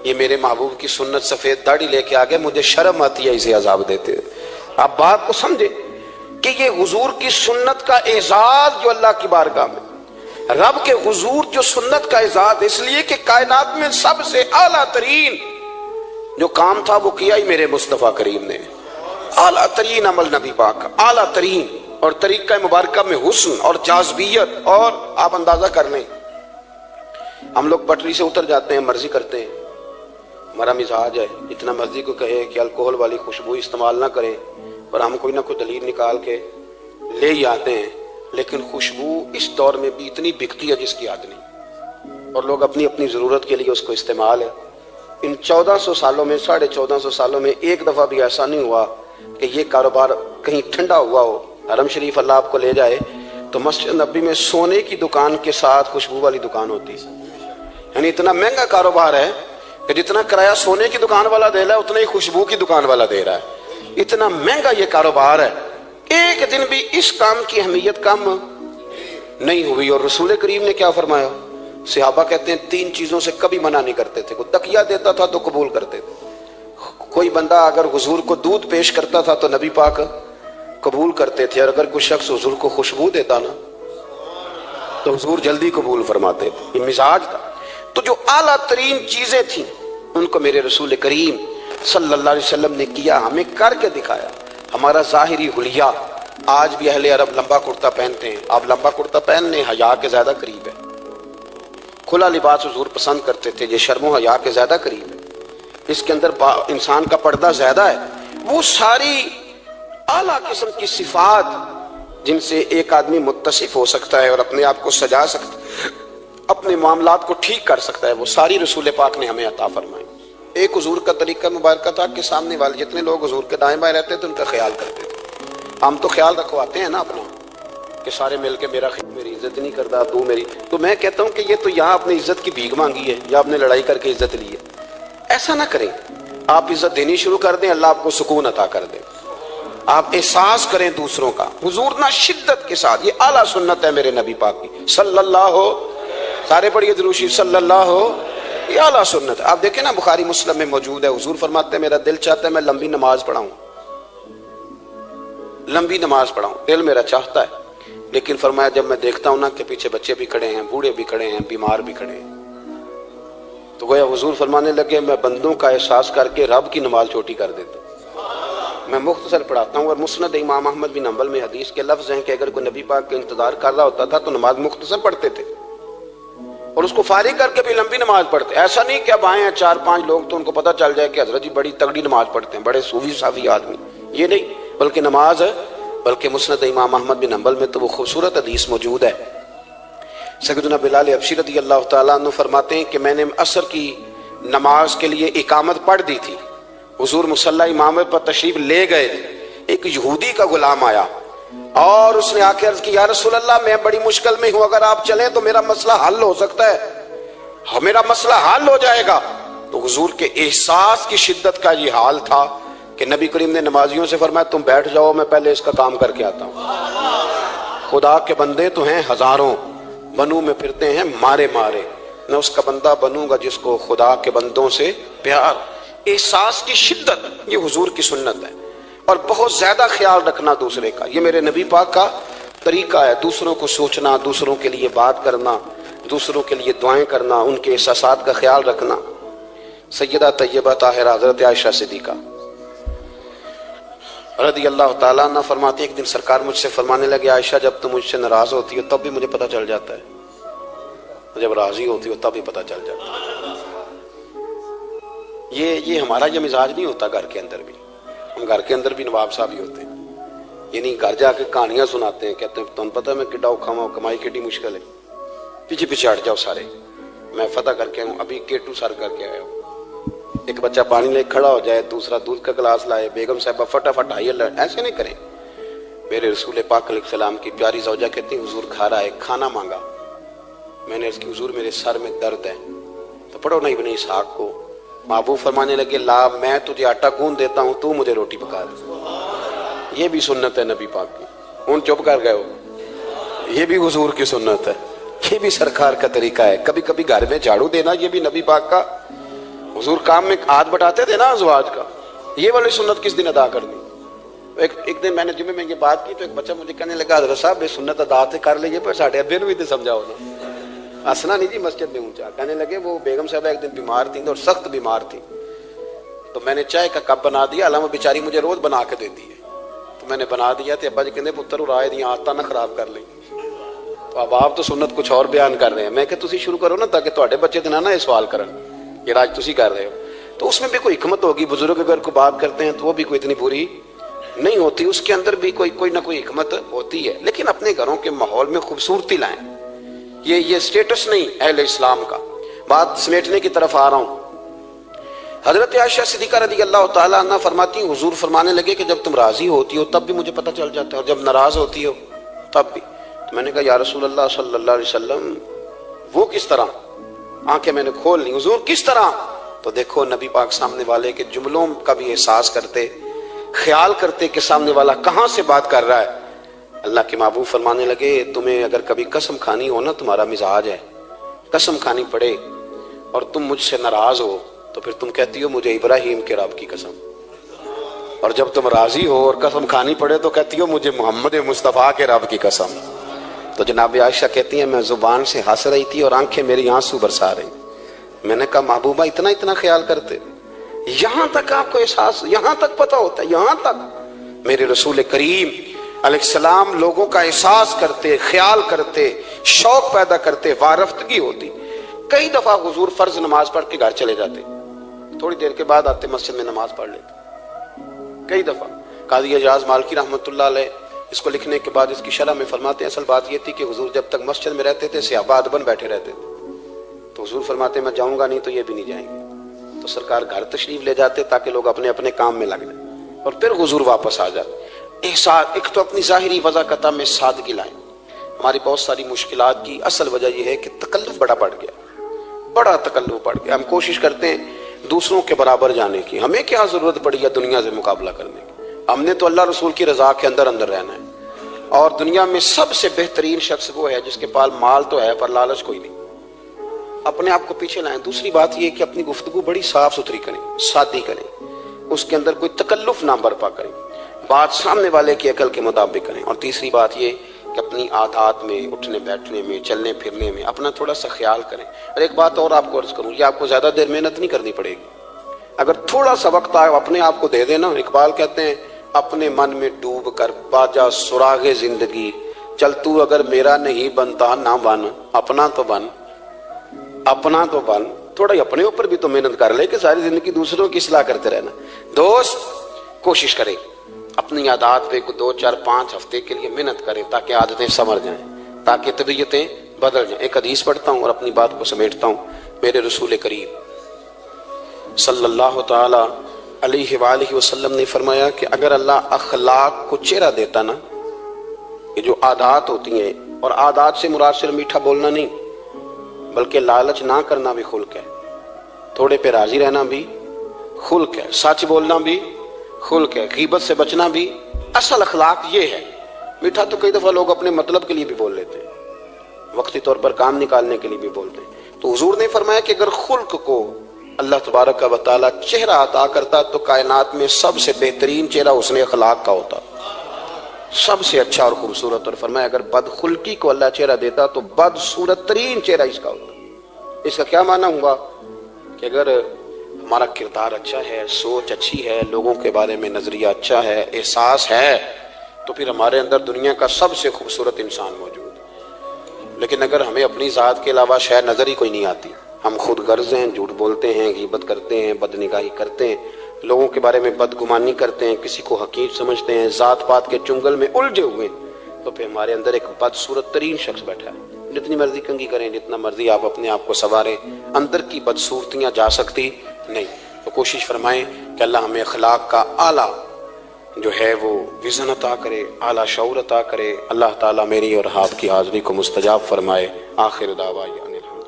یہ میرے محبوب کی سنت سفید داڑھی لے کے آگے, مجھے شرم آتی ہے اسے عذاب دیتے. آپ بات کو سمجھے کہ یہ حضور کی سنت کا اعزاز جو اللہ کی بارگاہ میں, رب کے حضور جو سنت کا اعزاز اس لیے کہ کائنات میں سب سے اعلیٰ ترین جو کام تھا وہ کیا ہی میرے مصطفیٰ کریم نے. اعلیٰ ترین عمل نبی پاک کا, اعلیٰ ترین, اور طریقہ مبارکہ میں حسن اور جاذبیت. اور آپ اندازہ کر لیں ہم لوگ پٹری سے اتر جاتے ہیں, مرضی کرتے ہیں, ہمارا مزاج ہے اتنا مرضی کو کہے کہ الکوہل والی خوشبو استعمال نہ کریں, اور ہم کوئی نہ کوئی دلیل نکال کے لے ہی آتے ہیں. لیکن خوشبو اس دور میں بھی اتنی بکتی ہے جس کی حد نہیں, اور لوگ اپنی اپنی ضرورت کے لیے اس کو استعمال ہے. ان 1400 سالوں میں 1450 سالوں میں ایک دفعہ بھی ایسا نہیں ہوا کہ یہ کاروبار کہیں ٹھنڈا ہوا ہو. حرم شریف اللہ آپ کو لے جائے تو مسجد نبی میں سونے کی دکان کے ساتھ خوشبو والی دکان ہوتی ہے, یعنی اتنا مہنگا کاروبار ہے کہ جتنا کرایہ سونے کی دکان والا دے رہا ہے اتنا ہی خوشبو کی دکان والا دے رہا ہے. اتنا مہنگا یہ کاروبار ہے, ایک دن بھی اس کام کی اہمیت کم نہیں ہوئی. اور رسول کریم نے کیا فرمایا, صحابہ کہتے ہیں 3 چیزوں سے کبھی منع نہیں کرتے تھے. کوئی تکیہ دیتا تھا تو قبول کرتے تھے, کوئی بندہ اگر حضور کو دودھ پیش کرتا تھا تو نبی پاک قبول کرتے تھے, اور اگر کوئی شخص حضور کو خوشبو دیتا نا تو حضور جلدی قبول فرماتے تھے. یہ مزاج تھا. تو جو اعلیٰ ترین چیزیں تھیں ان کو میرے رسول کریم صلی اللہ علیہ وسلم نے کیا, ہمیں کر کے دکھایا. ہمارا ظاہری حلیہ, آج بھی اہل عرب لمبا کرتا پہنتے ہیں, آپ لمبا کرتا پہن لیں, حیا کے زیادہ قریب ہے. کھلا لباس حضور پسند کرتے تھے, یہ شرم و حیا کے زیادہ قریب ہے, اس کے اندر انسان کا پردہ زیادہ ہے. وہ ساری اعلیٰ قسم کی صفات جن سے ایک آدمی متصف ہو سکتا ہے اور اپنے آپ کو سجا سکتا ہے, اپنے معاملات کو ٹھیک کر سکتا ہے, وہ ساری رسول پاک نے ہمیں عطا فرمائی. ایک حضور کا طریقہ مبارکہ تھا کہ سامنے والے جتنے لوگ حضور کے دائیں بائیں رہتے تھے ان کا خیال کرتے تھے. ہم تو خیال رکھواتے ہیں نا اپنا کہ سارے مل کے میری عزت نہیں کرتا, تو میری, تو میں کہتا ہوں کہ یہ تو یہاں اپنی عزت کی بھیک مانگی ہے یا آپ نے لڑائی کر کے عزت لی ہے. ایسا نہ کریں, آپ عزت دینی شروع کر دیں, اللہ آپ کو سکون عطا کر دے. آپ احساس کریں دوسروں کا, حضور نہ شدت کے ساتھ, یہ اعلیٰ سنت ہے میرے نبی پاک کی صلی اللہ ہو, سارے پڑھیے درود شریف صلی اللہ ہو, یہ اعلیٰ سنت ہے. آپ دیکھیں نا بخاری مسلم میں موجود ہے, حضور فرماتے ہیں میرا دل چاہتا ہے میں لمبی نماز پڑھاؤں, لمبی نماز پڑھاؤں, دل میرا چاہتا ہے. لیکن فرمایا جب میں دیکھتا ہوں نا کہ پیچھے بچے بھی کھڑے ہیں, بوڑھے بھی کھڑے ہیں, بیمار بھی کھڑے ہیں, تو گویا حضور فرمانے لگے میں بندوں کا احساس کر کے رب کی نماز چھوٹی کر دیتا ہوں. میں مختصر پڑھاتا ہوں. اور مسند امام احمد بن حنبل میں حدیث کے لفظ ہیں کہ اگر کوئی نبی پاک کا انتظار کر رہا ہوتا تھا تو نماز مختصر پڑھتے تھے اور اس کو فارغ کر کے بھی لمبی نماز پڑھتے. ایسا نہیں کہ اب آئے ہیں 4-5 لوگ تو ان کو پتہ چل جائے کہ حضرت جی بڑی تگڑی نماز پڑھتے ہیں, بڑے صوفی صافی آدمی, یہ نہیں, بلکہ نماز بلکہ مسند امام احمد بن حنبل میں تو وہ خوبصورت حدیث موجود ہے. سیدنا بلال حبشی رضی اللہ تعالیٰ عنہ فرماتے ہیں کہ میں نے عصر کی نماز کے لیے اقامت پڑھ دی تھی, حضور مصلی امامت پر تشریف لے گئے, ایک یہودی کا غلام آیا اور اس نے آ کے عرض کی یا رسول اللہ میں بڑی مشکل میں ہوں, اگر آپ چلیں تو میرا مسئلہ حل ہو سکتا ہے, میرا مسئلہ حل ہو جائے گا. تو حضور کے احساس کی شدت کا یہ حال تھا کہ نبی کریم نے نمازیوں سے فرمایا تم بیٹھ جاؤ, میں پہلے اس کا کام کر کے آتا ہوں. خدا کے بندے تو ہیں ہزاروں, بنو میں پھرتے ہیں مارے مارے, میں اس کا بندہ بنوں گا جس کو خدا کے بندوں سے پیار. احساس کی شدت یہ حضور کی سنت ہے, اور بہت زیادہ خیال رکھنا دوسرے کا, یہ میرے نبی پاک کا طریقہ ہے. دوسروں کو سوچنا, دوسروں کے لیے بات کرنا, دوسروں کے لیے دعائیں کرنا, ان کے احساسات کا خیال رکھنا. سیدہ طیبہ طاہرہ حضرت عائشہ صدیقہ رضی اللہ تعالیٰ عنہ فرماتی ایک دن سرکار مجھ سے فرمانے لگے عائشہ جب تم مجھ سے ناراض ہوتی ہو تب بھی مجھے پتہ چل جاتا ہے, جب راضی ہوتی ہو تب بھی پتہ چل جاتا ہے. یہ ہمارا یہ مزاج نہیں ہوتا گھر کے اندر بھی, ہم گھر کے اندر بھی نواب صاحب ہی ہوتے ہیں, یہ نہیں گھر جا کے کہانیاں سناتے ہیں, کہتے ہیں تمہیں پتہ ہے میں کڈا اوکھا ہوں, کمائی کیڈی مشکل ہے, پیچھے پیچھے ہٹ جاؤ سارے, میں فتح کر کے ہوں, ابھی کیٹو سر کر کے آیا ہوں. ایک بچہ پانی لے کھڑا ہو جائے, دوسرا دودھ کا گلاس لائے, بیگم صاحبہ فٹافٹ آئیے, ایسے نہیں کریں. میرے رسول پاک علیہ السلام کی پیاری زوجہ کہتی ہیں حضور کھا رہا ہے, کھانا مانگا, میں نے اس کی حضور میرے سر میں درد ہے, تو پڑھو نا ابن اسحاق کو. محبوب فرمانے لگے لا میں تجھے آٹا گوندھ دیتا ہوں, تو مجھے روٹی پکا دے. یہ بھی سنت ہے نبی پاک کی, ہوں چپ کر گئے ہو, یہ بھی حضور کی سنت ہے, یہ بھی سرکار کا طریقہ ہے. کبھی کبھی گھر میں جھاڑو دینا یہ بھی نبی پاک کا, حضور کام میں ہاتھ بٹاتے تھے نا ازواج کا, یہ والی سنت کس دن ادا کر دی. ایک دن میں نے جمعے میں یہ بات کی تو ایک بچہ مجھے کہنے لگا حضرت صاحب یہ سنت ادا تے کر لیجیے, پر ساڑھے ابے بھی تو سمجھاؤ نا. ہنسنا نہیں جی مسجد میں اونچا. کہنے لگے وہ بیگم صاحبہ ایک دن بیمار تھیں اور سخت بیمار تھیں, تو میں نے چائے کا کپ بنا دیا, حالانکہ بیچاری مجھے روز بنا کے دیتی ہے, تو میں نے بنا دیا تو ابا جی کہتے پتر اور آئے دیا آتا نہ خراب کر لیں. تو اب آپ تو سنت کچھ اور بیان کر رہے ہیں, میں کہ تسی شروع کرو نا تاکہ تواڈے بچے تے نہ یہ سوال کرن یہ راج تسی کر رہے ہو. تو اس میں بھی کوئی حکمت ہوگی, بزرگ اگر کوئی بات کرتے ہیں تو وہ بھی کوئی اتنی بری نہیں ہوتی, اس کے اندر بھی کوئی نہ کوئی حکمت ہوتی ہے. لیکن اپنے گھروں کے ماحول میں خوبصورتی لائیں, یہ سٹیٹس نہیں اہل اسلام کا. بات سمیٹنے کی طرف آ رہا ہوں. حضرت عائشہ صدیقہ رضی اللہ تعالیٰ عنہ فرماتی ہیں حضور فرمانے لگے کہ جب تم راضی ہوتی ہو تب بھی مجھے پتہ چل جاتا ہے, اور جب ناراض ہوتی ہو تب بھی. تو میں نے کہا یا رسول اللہ صلی اللہ علیہ وسلم وہ کس طرح, آنکھیں میں نے کھول لی, حضور کس طرح. تو دیکھو نبی پاک سامنے والے کے جملوں کا بھی احساس کرتے, خیال کرتے کہ سامنے والا کہاں سے بات کر رہا ہے. اللہ کے محبوب فرمانے لگے تمہیں اگر کبھی قسم کھانی ہو نا, تمہارا مزاج ہے قسم کھانی پڑے اور تم مجھ سے ناراض ہو تو پھر تم کہتی ہو مجھے ابراہیم کے رب کی قسم, اور جب تم راضی ہو اور قسم کھانی پڑے تو کہتی ہو مجھے محمد مصطفیٰ کے رب کی قسم. تو جناب عائشہ کہتی ہیں میں زبان سے ہنس رہی تھی اور آنکھیں میری آنسو برسا رہی. میں نے کہا محبوبہ اتنا خیال کرتے, یہاں تک آپ کو احساس, یہاں تک پتہ ہوتا ہے, یہاں تک. میرے رسول کریم علیہ السلام لوگوں کا احساس کرتے, خیال کرتے, شوق پیدا کرتے, وارفتگی ہوتی. کئی دفعہ حضور فرض نماز پڑھ کے گھر چلے جاتے, تھوڑی دیر کے بعد آتے مسجد میں نماز پڑھ لیتے. کئی دفعہ قاضی اعجاز مالکی رحمۃ اللہ علیہ اس کو لکھنے کے بعد اس کی شرح میں فرماتے ہیں اصل بات یہ تھی کہ حضور جب تک مسجد میں رہتے تھے صحابہ ادباً بیٹھے رہتے تھے, تو حضور فرماتے میں جاؤں گا نہیں تو یہ بھی نہیں جائیں گے. تو سرکار گھر تشریف لے جاتے تاکہ لوگ اپنے اپنے کام میں لگ جائیں, اور پھر حضور واپس آ جاتے. احساس ایک تو اپنی ظاہری وضاحت میں سادگی لائیں. ہماری بہت ساری مشکلات کی اصل وجہ یہ ہے کہ تکلف بڑا بڑھ گیا, بڑا تکلف بڑھ گیا. ہم کوشش کرتے ہیں دوسروں کے برابر جانے کی, ہمیں کیا ضرورت پڑی ہے دنیا سے مقابلہ کرنے کی. ہم نے تو اللہ رسول کی رضا کے اندر رہنا ہے, اور دنیا میں سب سے بہترین شخص وہ ہے جس کے پاس مال تو ہے پر لالچ کوئی نہیں. اپنے آپ کو پیچھے لائیں. دوسری بات یہ کہ اپنی گفتگو بڑی صاف ستھری کریں, سادی کریں, اس کے اندر کوئی تکلف نہ برپا کریں, بات سامنے والے کی عقل کے مطابق کریں. اور تیسری بات یہ کہ اپنی عادات میں, اٹھنے بیٹھنے میں, چلنے پھرنے میں اپنا تھوڑا سا خیال کریں. اور ایک بات اور آپ کو عرض کروں, یہ آپ کو زیادہ دیر محنت نہیں کرنی پڑے گی. اگر تھوڑا سا وقت آئے اپنے آپ کو دے دینا. اقبال کہتے ہیں اپنے من میں ڈوب کر باجا سراغ زندگی، چل تو اگر میرا نہیں بنتا نہ بن، اپنا تو بن، اپنا تو بن، تھوڑا ہی اپنے اوپر بھی تو محنت کر لے کہ ساری زندگی دوسروں کی اصلاح کرتے رہنا۔ دوست کوشش کرے اپنی عادات پہ 2 4 5 ہفتے کے لیے محنت کرے تاکہ عادتیں سنور جائیں، تاکہ طبیعتیں بدل جائیں۔ ایک حدیث پڑھتا ہوں اور اپنی بات کو سمیٹتا ہوں۔ میرے رسول کریم صلی اللہ تعالی علیہ وآلہ وسلم نے فرمایا کہ اگر اللہ اخلاق کو چہرہ دیتا نا، یہ جو عادات ہوتی ہیں، اور عادات سے مراد صرف میٹھا بولنا نہیں بلکہ لالچ نہ کرنا بھی خلق ہے، تھوڑے پہ راضی رہنا بھی خلق ہے، سچ بولنا بھی خلق ہے، غیبت سے بچنا بھی اصل اخلاق یہ ہے۔ میٹھا تو کئی دفعہ لوگ اپنے مطلب کے لیے بھی بول لیتے ہیں، وقتی طور پر کام نکالنے کے لیے بھی بولتے ہیں۔ تو حضور نے فرمایا کہ اگر خلق کو اللہ تبارک و تعالیٰ چہرہ عطا کرتا تو کائنات میں سب سے بہترین چہرہ حسن اخلاق کا ہوتا، سب سے اچھا اور خوبصورت، اور فرمایا اگر بد خلقی کو اللہ چہرہ دیتا تو بد صورت ترین چہرہ اس کا ہوتا۔ اس کا کیا معنی ہوا کہ اگر ہمارا کردار اچھا ہے، سوچ اچھی ہے، لوگوں کے بارے میں نظریہ اچھا ہے، احساس ہے، تو پھر ہمارے اندر دنیا کا سب سے خوبصورت انسان موجود۔ لیکن اگر ہمیں اپنی ذات کے علاوہ شے نظر ہی کوئی نہیں آتی، ہم خود غرض ہیں، جھوٹ بولتے ہیں، غیبت کرتے ہیں، بدنگاہی کرتے ہیں، لوگوں کے بارے میں بدگمانی کرتے ہیں، کسی کو حقیر سمجھتے ہیں، ذات پات کے چنگل میں الجھے ہوئے، تو پھر ہمارے اندر ایک بدصورت ترین شخص بیٹھا ہے۔ جتنی مرضی کنگھی کریں، جتنا مرضی آپ اپنے آپ کو سنواریں، اندر کی بدصورتیاں جا سکتی نہیں۔ تو کوشش فرمائیں کہ اللہ ہمیں اخلاق کا اعلیٰ جو ہے وہ وژن عطا کرے، اعلیٰ شعور عطا کرے۔ اللہ تعالیٰ میری اور آپ کی حاضری کو مستجاب فرمائے۔ آخر دعوانا الحمد۔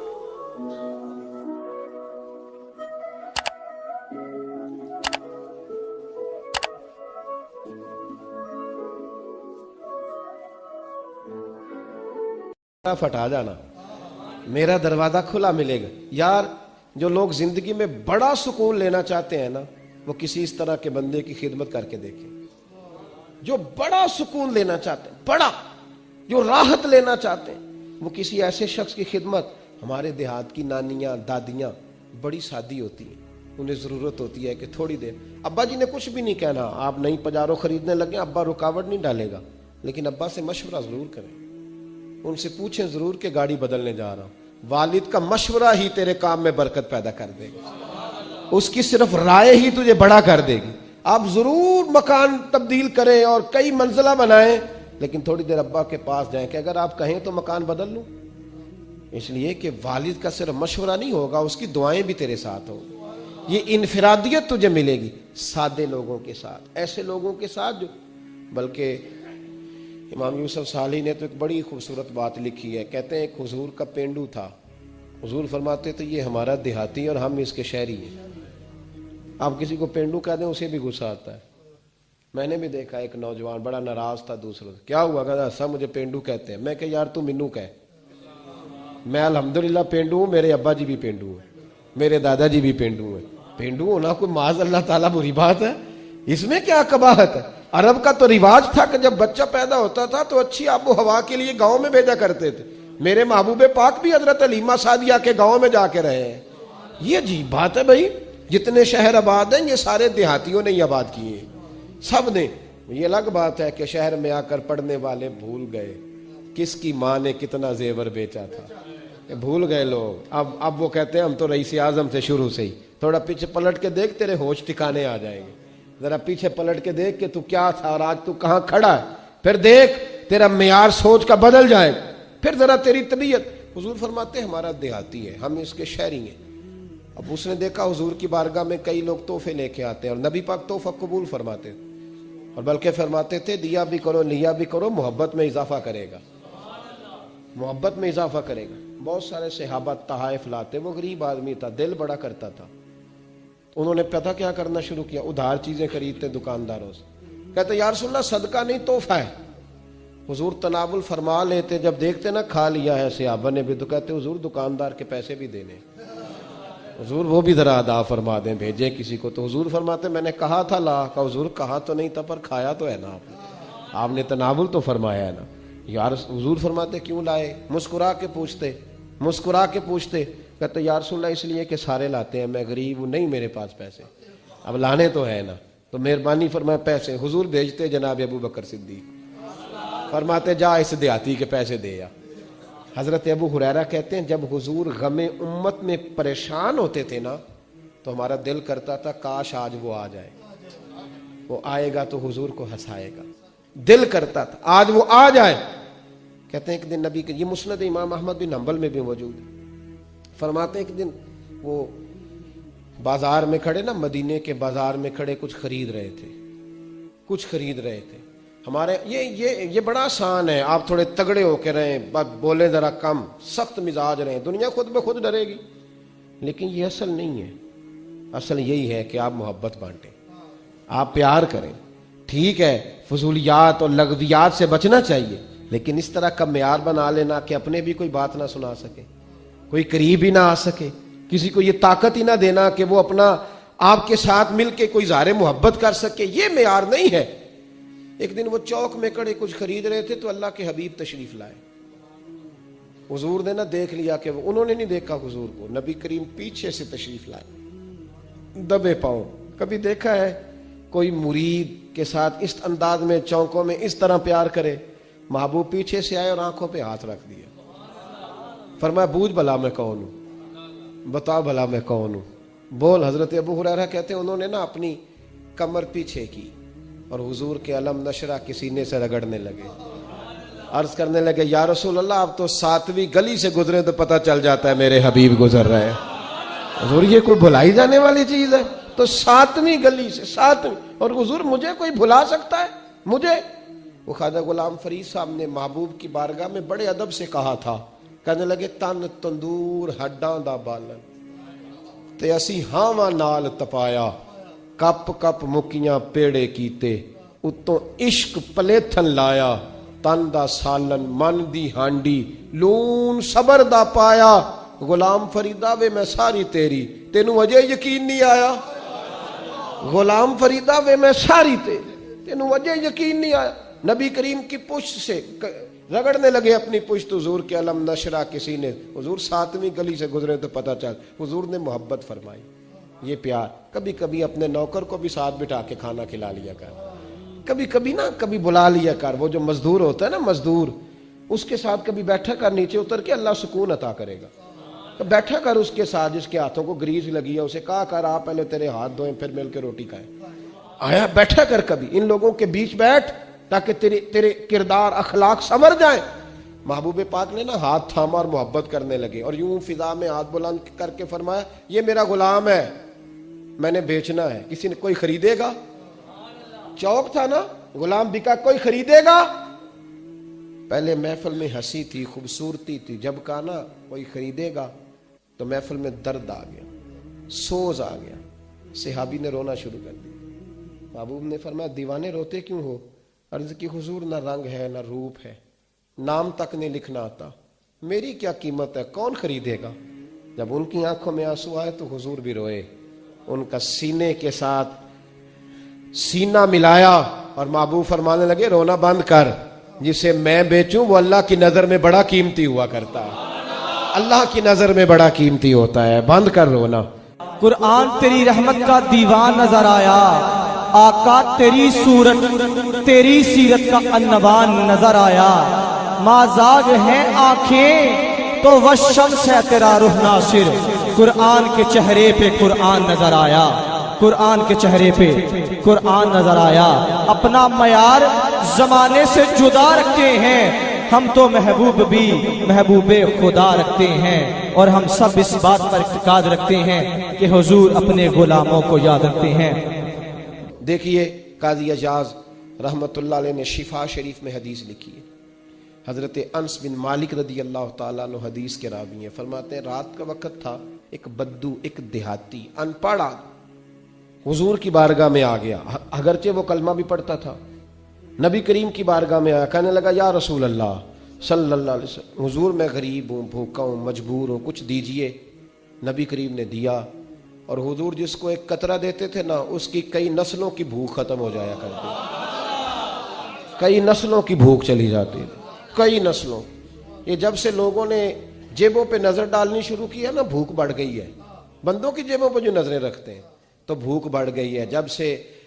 پھٹا جانا، میرا دروازہ کھلا ملے گا۔ یار جو لوگ زندگی میں بڑا سکون لینا چاہتے ہیں نا، وہ کسی اس طرح کے بندے کی خدمت کر کے دیکھیں۔ جو بڑا سکون لینا چاہتے ہیں، بڑا جو راحت لینا چاہتے ہیں، وہ کسی ایسے شخص کی خدمت۔ ہمارے دیہات کی نانیاں دادیاں بڑی سادی ہوتی ہیں، انہیں ضرورت ہوتی ہے کہ تھوڑی دیر، ابا جی نے کچھ بھی نہیں کہنا، آپ نئی پجارو خریدنے لگے، ابا رکاوٹ نہیں ڈالے گا، لیکن ابا سے مشورہ ضرور کریں، ان سے پوچھیں ضرور کہ گاڑی بدلنے جا رہا ہوں۔ والد کا مشورہ ہی تیرے کام میں برکت پیدا کر دے گا، اس کی صرف رائے ہی تجھے بڑا کر دے گی۔ آپ ضرور مکان تبدیل کریں اور کئی منزلہ بنائیں، لیکن تھوڑی دیر ابا کے پاس جائیں کہ اگر آپ کہیں تو مکان بدل لوں، اس لیے کہ والد کا صرف مشورہ نہیں ہوگا، اس کی دعائیں بھی تیرے ساتھ ہوں۔ یہ انفرادیت تجھے ملے گی سادے لوگوں کے ساتھ، ایسے لوگوں کے ساتھ جو، بلکہ امام یوسف صالحی نے تو ایک بڑی خوبصورت بات لکھی ہے، کہتے ہیں ایک حضور کا پینڈو تھا، حضور فرماتے تھے یہ ہمارا دیہاتی اور ہم اس کے شہری ہیں۔ آپ کسی کو پینڈو کہہ دیں اسے بھی غصہ آتا ہے۔ میں نے بھی دیکھا ایک نوجوان بڑا ناراض تھا دوسروں سے، کیا ہوا؟ کہتا سب مجھے پینڈو کہتے ہیں۔ میں کہ یار تو منو کہہ، میں الحمدللہ پینڈو ہوں، میرے ابا جی بھی پینڈو ہیں، میرے دادا جی بھی پینڈو ہیں۔ پینڈو ہونا کوئی معاذ اللہ تعالیٰ بری بات ہے؟ اس میں کیا قباحت ہے؟ عرب کا تو رواج تھا کہ جب بچہ پیدا ہوتا تھا تو اچھی آب و ہوا کے لیے گاؤں میں بھیجا کرتے تھے۔ میرے محبوب پاک بھی حضرت حلیمہ سعدیہ کے گاؤں میں جا کے رہے ہیں۔ یہ عجیب بات ہے بھائی، جتنے شہر آباد ہیں یہ سارے دیہاتیوں نے ہی آباد کیے ہیں، سب نے۔ یہ الگ بات ہے کہ شہر میں آ کر پڑھنے والے بھول گئے کس کی ماں نے کتنا زیور بیچا تھا، بھول گئے لوگ۔ اب وہ کہتے ہیں ہم تو رئیس اعظم سے شروع سے ہی۔ تھوڑا پیچھے پلٹ کے دیکھ، تیرے ہوش ٹھکانے آ جائیں گے۔ ذرا پیچھے پلٹ کے دیکھ کہ تو کیا تھا اور آج تو کہاں کھڑا ہے، پھر دیکھ تیرا معیار سوچ کا بدل جائے، پھر ذرا تیری طبیعت۔ حضور فرماتے ہیں ہمارا دیہاتی ہے، ہم اس کے شہری ہیں۔ اب اس نے دیکھا حضور کی بارگاہ میں کئی لوگ تحفے لے کے آتے ہیں، اور نبی پاک تحفہ قبول فرماتے ہیں، اور بلکہ فرماتے تھے دیا بھی کرو لیا بھی کرو، محبت میں اضافہ کرے گا، محبت میں اضافہ کرے گا۔ بہت سارے صحابہ تحائف لاتے، وہ غریب آدمی تھا، دل بڑا کرتا تھا، انہوں نے پتہ کیا کرنا شروع کیا، ادھار چیزیں خریدتے دکانداروں سے، کہتے یا رسول اللہ صدقہ نہیں تحفہ ہے۔ حضور تناول فرما لیتے، جب دیکھتے نا کھا لیا ہے صحابہ نے بھی، تو کہتے حضور دکاندار کے پیسے بھی دینے، حضور وہ بھی ذرا ادا فرما دیں، بھیجیں کسی کو۔ تو حضور فرماتے میں نے کہا تھا لا، کہ حضور کہا تو نہیں تھا پر کھایا تو ہے نا، آپ نے تناول تو فرمایا ہے نا۔ یار حضور فرماتے کیوں لائے؟ مسکرا کے پوچھتے، مسکرا کے پوچھتے، کہتے یا رسول اللہ اس لیے کہ سارے لاتے ہیں، میں غریب ہوں، نہیں میرے پاس پیسے، اب لانے تو ہے نا۔ تو تو مہربانی فرمائے پیسے حضور بھیجتے جناب ابو بکر صدیق, فرماتے جا اس دیہاتی کے پیسے دے یا. حضرت ابو ہریرہ کہتے ہیں جب حضور غم امت میں پریشان ہوتے تھے نا تو ہمارا دل کرتا تھا کاش آج وہ آ جائے, وہ آئے گا تو حضور کو ہنسائے گا. دل کرتا تھا آج وہ آ جائے. کہتے ہیں ایک دن نبی کے, یہ مسند امام احمد بن حنبل میں بھی موجود ہے, فرماتے ہیں ایک دن وہ بازار میں کھڑے نا, مدینے کے بازار میں کھڑے کچھ خرید رہے تھے. ہمارے یہ بڑا آسان ہے, آپ تھوڑے تگڑے ہو کے رہیں, بولیں ذرا کم, سخت مزاج رہیں, دنیا خود بخود ڈرے گی. لیکن یہ اصل نہیں ہے. اصل یہی ہے کہ آپ محبت بانٹیں, آپ پیار کریں. ٹھیک ہے فضولیات اور لغویات سے بچنا چاہیے, لیکن اس طرح کا معیار بنا لینا کہ اپنے بھی کوئی بات نہ سنا سکے, کوئی قریب ہی نہ آ سکے, کسی کو یہ طاقت ہی نہ دینا کہ وہ اپنا آپ کے ساتھ مل کے کوئی اظہار محبت کر سکے, یہ معیار نہیں ہے. ایک دن وہ چوک میں کھڑے کچھ خرید رہے تھے تو اللہ کے حبیب تشریف لائے. حضور نے نہ دیکھ لیا کہ انہوں نے نہیں دیکھا حضور کو, نبی کریم پیچھے سے تشریف لائے دبے پاؤں. کبھی دیکھا ہے کوئی مرید کے ساتھ اس انداز میں چوکوں میں اس طرح پیار کرے؟ محبوب پیچھے سے آئے اور آنکھوں پہ ہاتھ رکھ دیا, فرمایا بوجھ بھلا میں کون ہوں, بتا بھلا میں کون ہوں, بول. حضرت ابو ہریرہ کہتے ہیں انہوں نے نا اپنی کمر پیچھے کی اور حضور کے علم نشرہ کے سینے سے رگڑنے لگے, عرض کرنے لگے یا رسول اللہ آپ تو 7ویں گلی سے گزرے تو پتہ چل جاتا ہے میرے حبیب گزر رہے ہیں. حضور یہ کوئی بھلائی جانے والی چیز ہے؟ تو 7ویں گلی سے 7ویں, اور حضور مجھے کوئی بھلا سکتا ہے؟ مجھے وہ خواجہ غلام فرید صاحب نے محبوب کی بارگاہ میں بڑے ادب سے کہا تھا, کہنے لگے تن تندور ہڈاں دا بالن تے اسی ہاواں نال تپایا, کپ کپ مکیاں پیڑے کیتے اتوں عشق پلیتھن لایا, تن دا سالن من دی ہانڈی لون صبر دا پایا. غلام فریدہ وے میں ساری تیری, تینوں اجے یقین نہیں آیا؟ غلام فریدہ وے میں ساری تیری, تینوں اجے یقین نہیں آیا؟ نبی کریم کی پشت سے رگڑنے لگے اپنی پشت, حضور کے علم نشرہ کے سینے. حضور 7ویں گلی سے گزرے تو پتہ چل. حضور نے محبت فرمائی, یہ پیار. کبھی کبھی اپنے نوکر کو بھی ساتھ بٹھا کے کھانا کھلا لیا کر, کبھی کبھی نا کبھی بلا لیا کر. وہ جو مزدور ہوتا ہے نا مزدور, اس کے ساتھ کبھی بیٹھا کر, نیچے اتر کے اللہ سکون عطا کرے گا. تو بیٹھا کر اس کے ساتھ, جس کے ہاتھوں کو گریز لگی ہے اسے کہا کر آپ پہلے تیرے ہاتھ دھوئیں پھر مل کے روٹی کھائیں. آیا بیٹھا کر کبھی ان لوگوں کے بیچ بیٹھ تاکہ تیرے کردار اخلاق سنور جائیں. محبوب پاک نے نا ہاتھ تھاما اور محبت کرنے لگے, اور یوں فضا میں ہاتھ بلند کر کے فرمایا یہ میرا غلام ہے, میں نے بیچنا ہے, کسی نے کوئی خریدے گا؟ چوک تھا نا, غلام بکا, کوئی خریدے گا؟ پہلے محفل میں ہنسی تھی, خوبصورتی تھی, جب کہا نا کوئی خریدے گا تو محفل میں درد آ گیا, سوز آ گیا. صحابی نے رونا شروع کر دیا. محبوب نے فرمایا دیوانے روتے کیوں ہو؟ عرض کی حضور نہ رنگ ہے نہ روپ ہے, نام تک نہیں لکھنا آتا, میری کیا قیمت ہے, کون خریدے گا؟ جب ان کی آنکھوں میں آنسو آئے تو حضور بھی روئے. ان کا سینے کے ساتھ سینہ ملایا اور محبوب فرمانے لگے رونا بند کر, جسے میں بیچوں وہ اللہ کی نظر میں بڑا قیمتی ہوا کرتا ہے, اللہ کی نظر میں بڑا قیمتی ہوتا ہے, بند کر رونا. قرآن تیری رحمت کا دیوان نظر آیا, آقا تیری صورت تیری سیرت کا انوان نظر آیا. مازاج ہیں آنکھیں تو وہ شمس ہے تیرا روح ناصر, قرآن کے چہرے پہ قرآن نظر آیا, قرآن کے چہرے پہ قرآن نظر آیا. اپنا معیار زمانے سے جدا رکھتے ہیں ہم, تو محبوب بھی محبوب خدا رکھتے ہیں, اور ہم سب اس بات پر اعتقاد رکھتے ہیں کہ حضور اپنے غلاموں کو یاد رکھتے ہیں. دیکھیے قاضی اجاز رحمت اللہ علیہ نے شفا شریف میں حدیث لکھی ہے. حضرت انس بن مالک رضی اللہ تعالیٰ عنہ حدیث کے راوی ہیں, فرماتے ہیں رات کا وقت تھا, ایک بدو, ایک دیہاتی, ان پڑھ حضور کی بارگاہ میں آ گیا, اگرچہ وہ کلمہ بھی پڑھتا تھا. نبی کریم کی بارگاہ میں آیا, کہنے لگا یا رسول اللہ صلی اللہ علیہ وسلم, حضور میں غریب ہوں, بھوکا ہوں, مجبور ہوں, کچھ دیجئے. نبی کریم نے دیا, اور حضور جس کو ایک قطرہ دیتے تھے نا اس کی کئی نسلوں کی بھوک ختم ہو جایا کرتی, کئی نسلوں کی بھوک چلی جاتی, کئی نسلوں. یہ جب سے لوگوں نے جیبوں پہ نظر ڈالنی شروع کی ہے نا, بھوک بڑھ گئی ہے. بندوں کی جیبوں پہ جو نظریں رکھتے ہیں تو بھوک بڑھ گئی ہے. جب سے